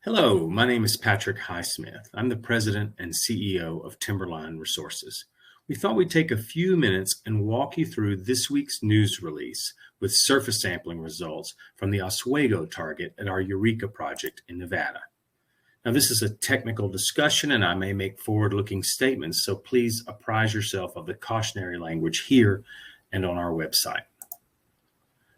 Hello, my name is Patrick Highsmith. I'm the president and CEO of Timberline Resources. We thought we'd take a few minutes and walk you through this week's news release with surface sampling results from the Oswego Target at our Eureka Project in Nevada. Now, this is a technical discussion and I may make forward-looking statements, so please apprise yourself of the cautionary language here and on our website.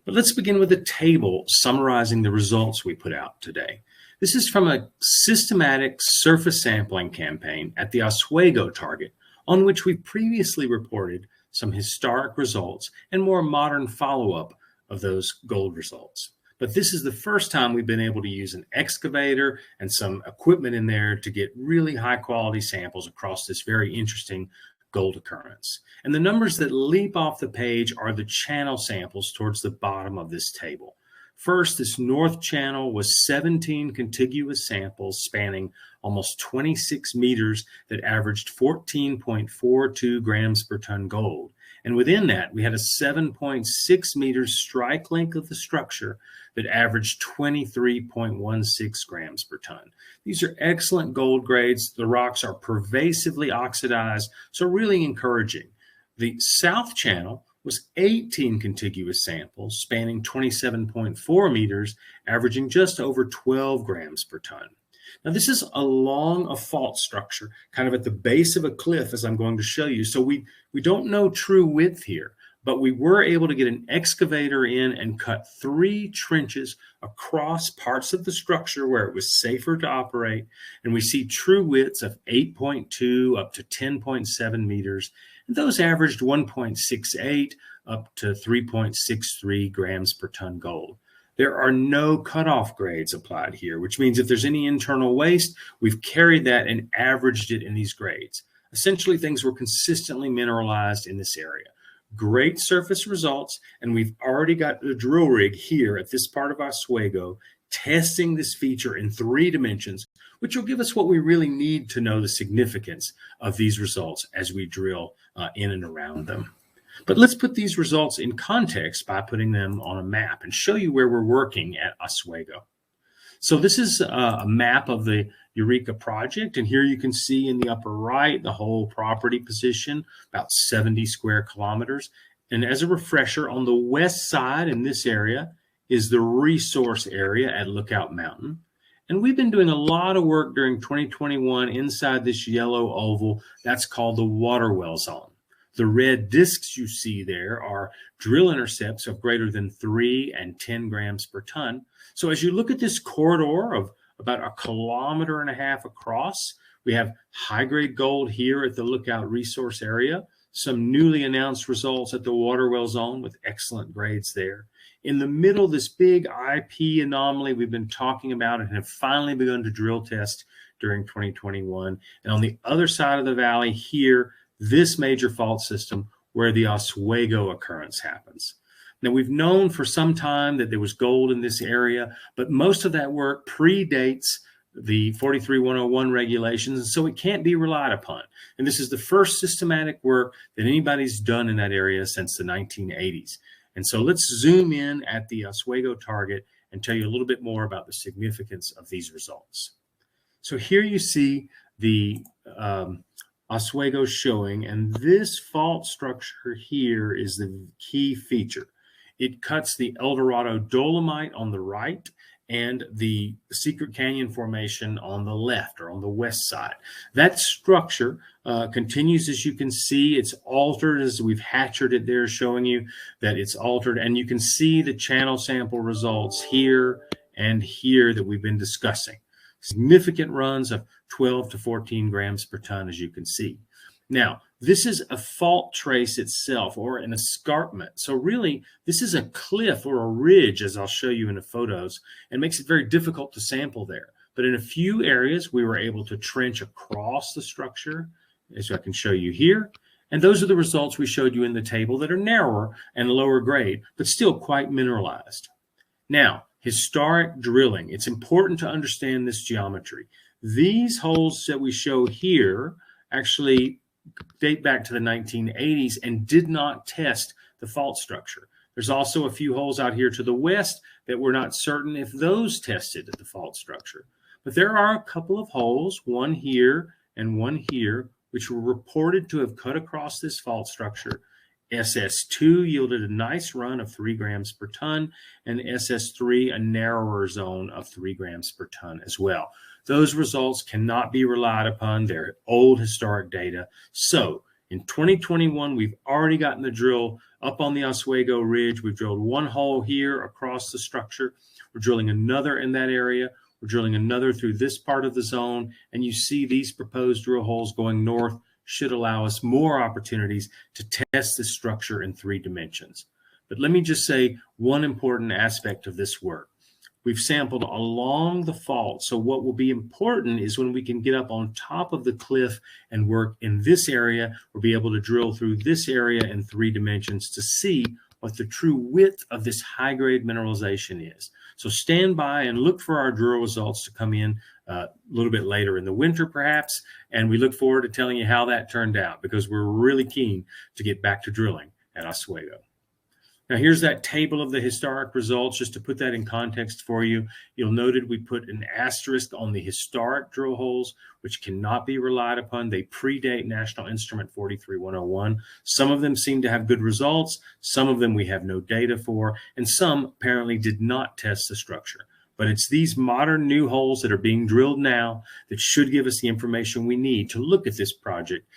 But let's begin with a table summarizing the results we put out today. This is from a systematic surface sampling campaign at the Oswego Target, on which we previously reported some historic results and more modern follow-up of those gold results. But this is the first time we've been able to use an excavator and some equipment in there to get really high-quality samples across this very interesting gold occurrence. And the numbers that leap off the page are the channel samples towards the bottom of this table. First, this north channel was 17 contiguous samples spanning almost 26 meters that averaged 14.42 grams per ton gold. And within that, we had a 7.6 meters strike length of the structure that averaged 23.16 grams per ton. These are excellent gold grades. The rocks are pervasively oxidized, so really encouraging. The south channel was 18 contiguous samples spanning 27.4 meters, averaging just over 12 grams per ton. Now, this is along a fault structure, kind of at the base of a cliff, as I'm going to show you. So we don't know true width here, but we were able to get an excavator in and cut 3 trenches across parts of the structure where it was safer to operate. And we see true widths of 8.2 up to 10.7 meters. And those averaged 1.68 up to 3.63 grams per ton gold. There are no cutoff grades applied here, which means if there's any internal waste, we've carried that and averaged it in these grades. Essentially, things were consistently mineralized in this area. Great surface results, and we've already got the drill rig here at this part of Oswego testing this feature in 3 dimensions, which will give us what we really need to know the significance of these results as we drill in and around them. But let's put these results in context by putting them on a map and show you where we're working at Oswego. So this is a map of the Eureka Project, and here you can see in the upper right the whole property position, about 70 square kilometers. And as a refresher, on the west side in this area is the resource area at Lookout Mountain. And we've been doing a lot of work during 2021 inside this yellow oval. That's called the water well zone. The red discs you see there are drill intercepts of greater than 3 and 10 grams per ton. So as you look at this corridor of about 1.5 kilometers across, we have high-grade gold here at the Lookout resource area, some newly announced results at the water well zone with excellent grades there. In the middle, this big IP anomaly we've been talking about and have finally begun to drill test during 2021. And on the other side of the valley here, this major fault system where the Oswego occurrence happens. Now, we've known for some time that there was gold in this area, but most of that work predates the 43101 regulations, and so it can't be relied upon. And this is the first systematic work that anybody's done in that area since the 1980s. And so let's zoom in at the Oswego Target and tell you a little bit more about the significance of these results. So here you see the Oswego showing, and this fault structure here is the key feature. It cuts the El Dorado dolomite on the right and the Secret Canyon Formation on the left or on the west side. That structure continues, as you can see. It's altered as we've hatcheted it there, showing you that it's altered. And you can see the channel sample results here and here that we've been discussing. Significant runs of 12 to 14 grams per ton, as you can see. Now, this is a fault trace itself or an escarpment. So really, this is a cliff or a ridge, as I'll show you in the photos, and makes it very difficult to sample there. But in a few areas, we were able to trench across the structure, as I can show you here. And those are the results we showed you in the table that are narrower and lower grade, but still quite mineralized. Now, historic drilling. It's important to understand this geometry. These holes that we show here actually date back to the 1980s and did not test the fault structure. There's also a few holes out here to the west that we're not certain if those tested at the fault structure. But there are a couple of holes, one here and one here, which were reported to have cut across this fault structure. SS2 yielded a nice run of 3 grams per ton, and SS3 a narrower zone of 3 grams per ton as well. Those results cannot be relied upon. They're old historic data. So in 2021, we've already gotten the drill up on the Oswego Ridge. We've drilled one hole here across the structure. We're drilling another in that area. We're drilling another through this part of the zone. And you see these proposed drill holes going north should allow us more opportunities to test this structure in 3 dimensions. But let me just say one important aspect of this work. We've sampled along the fault. So what will be important is when we can get up on top of the cliff and work in this area, we'll be able to drill through this area in 3 dimensions to see what the true width of this high-grade mineralization is. So stand by and look for our drill results to come in a little bit later in the winter, perhaps. And we look forward to telling you how that turned out, because we're really keen to get back to drilling at Oswego. Now, here's that table of the historic results. Just to put that in context for you, you'll note we put an asterisk on the historic drill holes, which cannot be relied upon. They predate National Instrument 43101. Some of them seem to have good results. Some of them we have no data for, and some apparently did not test the structure. But it's these modern new holes that are being drilled now that should give us the information we need to look at this project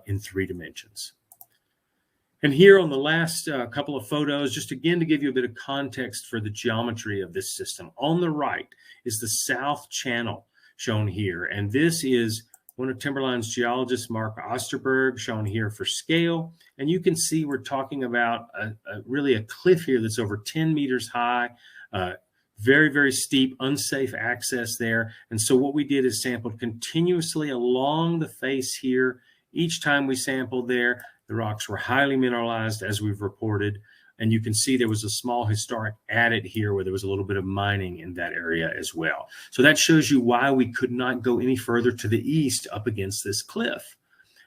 in 3 dimensions. And here on the last couple of photos, just again to give you a bit of context for the geometry of this system. On the right is the south channel shown here. And this is one of Timberline's geologists, Mark Osterberg, shown here for scale. And you can see we're talking about really a cliff here that's over 10 meters high, very, very steep, unsafe access there. And so what we did is sampled continuously along the face here. Each time we sampled there, the rocks were highly mineralized, as we've reported. And you can see there was a small historic adit here where there was a little bit of mining in that area as well. So that shows you why we could not go any further to the east up against this cliff.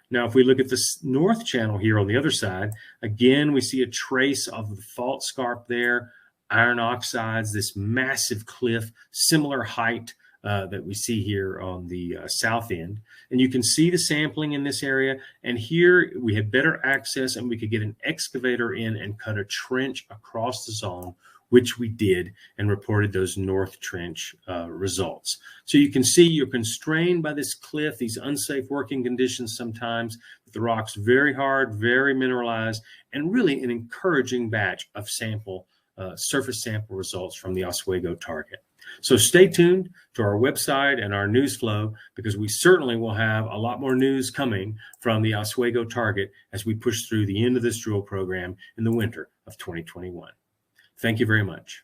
Now, if we look at the north channel here on the other side, again, we see a trace of the fault scarp there, iron oxides, this massive cliff, similar height that we see here on the south end. And you can see the sampling in this area. And here we had better access and we could get an excavator in and cut a trench across the zone, which we did, and reported those north trench results. So you can see you're constrained by this cliff, these unsafe working conditions sometimes, the rocks very hard, very mineralized, and really an encouraging batch of surface sample results from the Oswego Target. So stay tuned to our website and our news flow, because we certainly will have a lot more news coming from the Oswego Target as we push through the end of this drill program in the winter of 2021. Thank you very much.